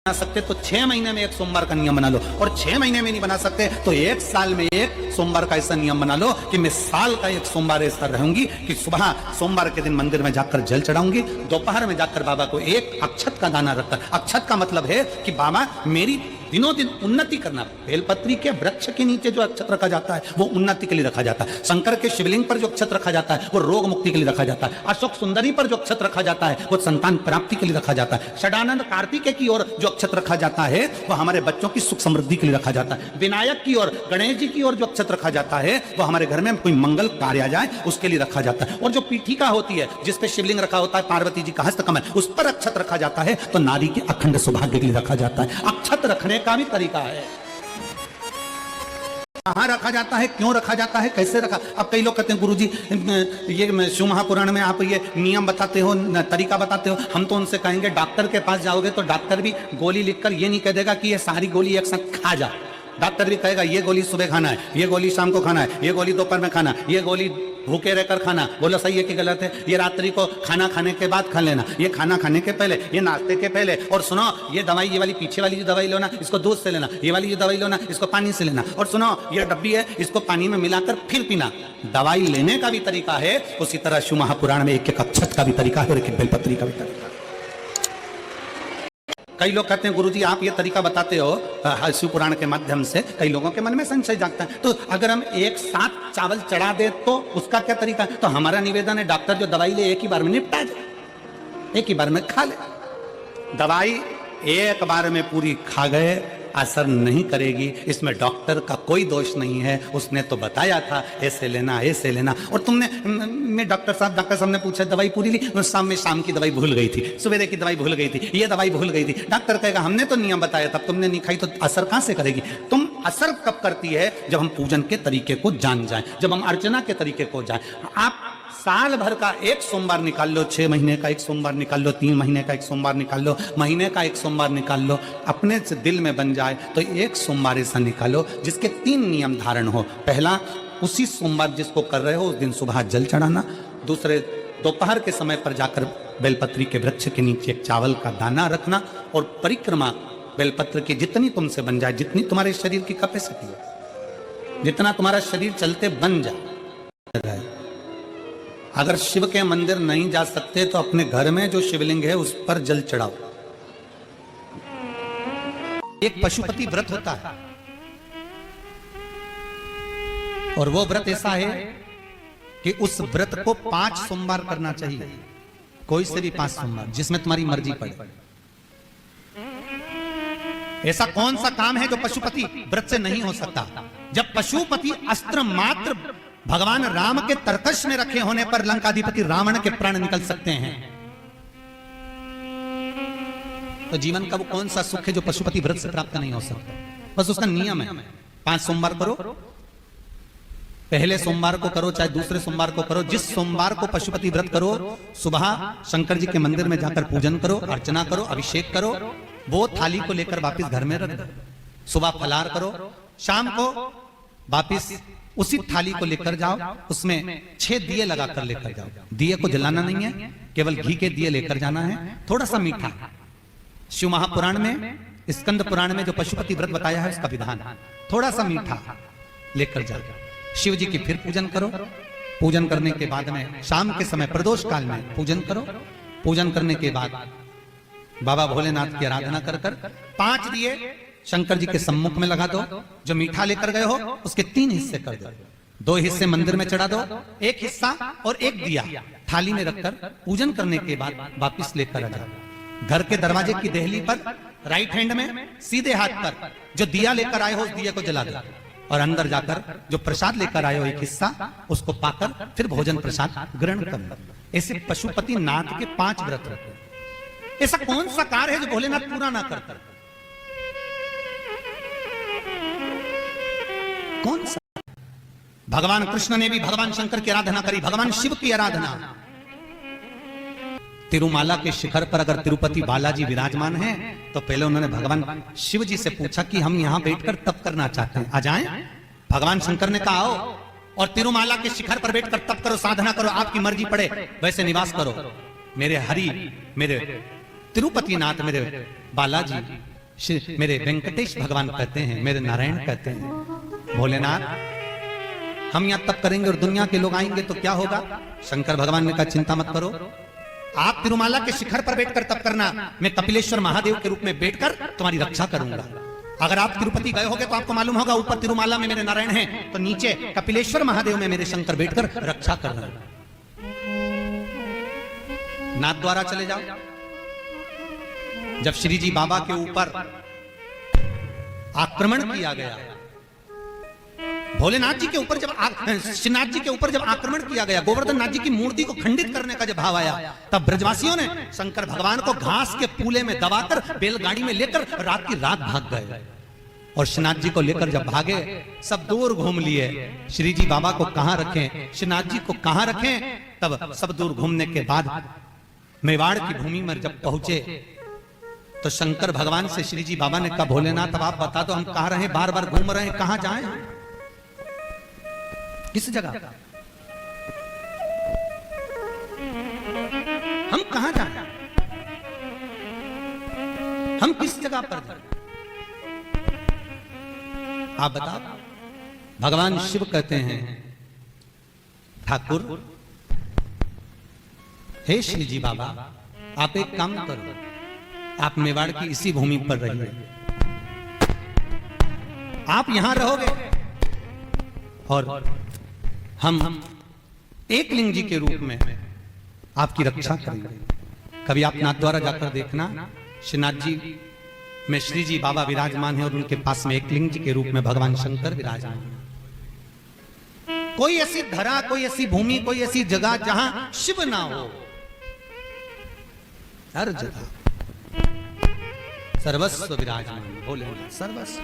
बना सकते तो 6 महीने में एक सोमवार का नियम बना लो, और 6 महीने में नहीं बना सकते तो एक साल में एक सोमवार का ऐसा नियम बना लो कि मैं साल का एक सोमवार ऐसा रहूंगी कि सुबह सोमवार के दिन मंदिर में जाकर जल चढ़ाऊंगी, दोपहर में जाकर बाबा को एक अक्षत का दाना रखकर, अक्षत का मतलब है कि बाबा मेरी दिनों दिन उन्नति करना। बेलपत्री के वृक्ष के नीचे जो अक्षत रखा जाता है वो उन्नति के लिए रखा जाता है। शंकर के शिवलिंग पर जो अक्षत रखा जाता है वो रोग मुक्ति के लिए रखा जाता है। अशोक सुंदरी पर जो अक्षत रखा जाता है वो संतान प्राप्ति के लिए रखा जाता है। षडानंद कार्तिकेय की ओर जो अक्षत रखा जाता है वो हमारे बच्चों की सुख समृद्धि के लिए रखा जाता है। विनायक की ओर, गणेश जी की ओर जो अक्षत रखा जाता है वो हमारे घर में कोई मंगल कार्य आ जाए उसके लिए रखा जाता है। और जो पीठिका होती है जिसपे शिवलिंग रखा होता है, पार्वती जी का हस्तकमल, उस पर अक्षत रखा जाता है तो नारी के अखंड सौभाग्य के लिए रखा जाता है। अक्षत रखने का भी तरीका है, कहां रखा जाता है, क्यों रखा जाता है, कैसे रखा। अब कई लोग कहते हैं गुरुजी ये शिव महापुराण में आप ये नियम बताते हो, तरीका बताते हो। हम तो उनसे कहेंगे डॉक्टर के पास जाओगे तो डॉक्टर भी गोली लिखकर ये नहीं कह देगा कि ये सारी गोली एक साथ खा जा। डॉक्टर भी कहेगा ये गोली सुबह खाना है, ये गोली शाम को खाना है, ये गोली दोपहर में खाना, ये गोली भूखे रहकर खाना। बोलो सही है कि गलत है? ये रात्रि को खाना खाने के बाद खा लेना, ये खाना खाने के पहले, ये नाश्ते के पहले। और सुनो ये दवाई, ये वाली पीछे वाली जो दवाई लो ना इसको दूध से लेना, ये वाली जो दवाई लो ना इसको पानी से लेना। और सुनो ये डब्बी है इसको पानी में मिलाकर फिर पीना। दवाई लेने का भी तरीका है, उसी तरह शिव महापुराण में एक एक अक्षत का भी तरीका है और एक बेलपत्री का भी तरीका है। कई लोग कहते हैं गुरुजी आप ये तरीका बताते हो शिव पुराण के माध्यम से, कई लोगों के मन में संशय जागता है तो अगर हम एक साथ चावल चढ़ा दे तो उसका क्या तरीका है? तो हमारा निवेदन है डॉक्टर जो दवाई ले एक ही बार में निपटा जाए, एक ही बार में खा ले। दवाई एक बार में पूरी खा गए असर नहीं करेगी, इसमें डॉक्टर का कोई दोष नहीं है। उसने तो बताया था ऐसे लेना ऐसे लेना, और तुमने मैं डॉक्टर साहब ने पूछा दवाई पूरी ली, शाम की दवाई भूल गई थी, सवेरे की दवाई भूल गई थी, ये दवाई भूल गई थी। डॉक्टर कहेगा हमने तो नियम बताया तब तुमने नहीं खाई, तो असर कहां से करेगी? तुम असर कब करती है? जब हम पूजन के तरीके को जान जाए, जब हम अर्चना के तरीके को जाए। आप साल भर का एक सोमवार निकाल लो, 6 महीने का एक सोमवार निकाल लो, 3 महीने का एक सोमवार निकाल लो, महीने का एक सोमवार निकाल लो, अपने से दिल में बन जाए तो एक सोमवार ऐसा निकालो जिसके 3 नियम धारण हो। पहला, उसी सोमवार जिसको कर रहे हो उस दिन सुबह जल चढ़ाना। दूसरे, दोपहर के समय पर जाकर बेलपत्री के वृक्ष के नीचे एक चावल का दाना रखना, और परिक्रमा बेलपत्र की जितनी तुमसे बन जाए, जितनी तुम्हारे शरीर की कैपेसिटी है, जितना तुम्हारा शरीर चलते बन जाए। अगर शिव के मंदिर नहीं जा सकते तो अपने घर में जो शिवलिंग है उस पर जल चढ़ाओ। एक पशुपति व्रत होता है और वो व्रत ऐसा है कि उस व्रत को 5 सोमवार करना चाहिए, कोई से भी 5 सोमवार, जिसमें तुम्हारी मर्जी पड़े। ऐसा कौन सा काम है जो पशुपति व्रत से नहीं हो सकता? जब पशुपति अस्त्र मात्र भगवान राम के तरकश में रखे होने पर लंकाधिपति रावण के प्राण निकल सकते हैं, तो जीवन का वो कौन सा सुख है जो पशुपति व्रत से प्राप्त नहीं हो सकता? बस उसका नियम है 5 सोमवार करो, पहले सोमवार को करो चाहे दूसरे सोमवार को करो। जिस सोमवार को पशुपति व्रत करो सुबह शंकर जी के मंदिर में जाकर पूजन करो, अर्चना करो, अभिषेक करो, वो थाली को लेकर वापिस घर में रख दो। सुबह फलाहार करो, शाम को वापिस उसी थाली को लेकर जाओ, उसमें 6 दिए लगाकर लेकर जाओ। दिए को जलाना नहीं है, केवल घी के दिए लेकर जाना है, थोड़ा सा मीठा। शिव महापुराण में, स्कंद पुराण में जो पशुपति व्रत बताया है उसका विधान, थोड़ा सा मीठा लेकर जाओ। शिव जी की फिर पूजन करो, पूजन करने के बाद में शाम के समय प्रदोष काल में पूजन करो। पूजन करने के बाद बाबा भोलेनाथ की आराधना कर 5 दिए शंकर जी के सम्मुख में लगा दो। जो मीठा लेकर गए हो उसके 3 हिस्से कर दो, 2 हिस्से मंदिर में चढ़ा दो, 1 हिस्सा और 1 दिया थाली में रखकर पूजन करने के बाद वापिस लेकर आ जाओ। घर के दरवाजे की देहली पर राइट हैंड में सीधे हाथ पर जो दिया लेकर आए हो उस दिए को जला दो, और अंदर जाकर जो प्रसाद लेकर आए हो 1 हिस्सा उसको पाकर फिर भोजन प्रसाद ग्रहण कर लो। ऐसे पशुपति नाथ के 5 व्रत रहते। ऐसा कौन सा कार्य है जो भोलेनाथ पूरा ना करता? कौन सा? भगवान कृष्ण ने भी भगवान शंकर की आराधना करी, भगवान शिव की आराधना। तिरुमाला के शिखर पर अगर तिरुपति बालाजी विराजमान हैं तो पहले उन्होंने भगवान शिव जी से पूछा कि हम यहां बैठकर तप करना चाहते हैं, आ जाएं? भगवान शंकर ने कहा आओ, और तिरुमाला के शिखर पर बैठकर तप करो, साधना करो, आपकी मर्जी पड़े वैसे निवास करो। मेरे हरि, मेरे तिरुपति नाथ, मेरे बालाजी मेरे वेंकटेश भगवान कहते हैं, मेरे नारायण कहते हैं, भोलेनाथ हम यहां तप करेंगे और दुनिया के लोग आएंगे तो क्या होगा? शंकर भगवान ने कहा चिंता मत करो, आप तिरुमाला के शिखर पर बैठकर तप करना, मैं कपिलेश्वर महादेव के रूप में बैठकर तुम्हारी रक्षा करूंगा। अगर आप तिरुपति गए होगे तो आपको मालूम होगा, ऊपर तिरुमाला में मेरे नारायण हैं, तो नीचे कपिलेश्वर महादेव में मेरे शंकर बैठकर रक्षा कर रहे हैं। नाथ द्वारा चले जाओ। जब श्री जी बाबा के ऊपर आक्रमण किया गया, भोलेनाथ जी के ऊपर जब श्रीनाथ जी के ऊपर जब आक्रमण किया गया, गोवर्धन नाथ जी की मूर्ति को खंडित करने का जब भाव आया, तब ब्रजवासियों ने शंकर भगवान को घास के पूले में दबाकर बैलगाड़ी में लेकर रात की रात भाग गए। और श्रीनाथ जी को लेकर जब भागे, सब दूर घूम लिए, श्री जी बाबा को कहां रखें, श्रीनाथ जी को कहां रखें। तब सब दूर घूमने के बाद मेवाड़ की भूमि में जब पहुंचे तो शंकर भगवान से श्री जी बाबा ने कहा, भोलेनाथ अब आप बता दो हम कहां रहे, बार बार घूम रहे हैं, कहां जाएं, किस जगह हम कहां जाएं, हम किस जगह पर जाएं, आप बताओ। भगवान शिव कहते हैं, ठाकुर हे श्री जी बाबा आप एक काम करो, आप मेवाड़ की इसी भूमि पर रहिए, आप यहां रहोगे और हम एक लिंग जी के रूप में आपकी रक्षा करेंगे। कभी आप नाथ द्वारा जाकर देखना, श्रीनाथ जी में श्री जी बाबा विराजमान है और उनके पास में एक लिंग जी के रूप में भगवान शंकर विराजमान है। कोई ऐसी धरा, कोई ऐसी भूमि, कोई ऐसी जगह जहां शिव ना हो, हर जगह सर्वस्व विराजमान भोलेनाथ सर्वस्व।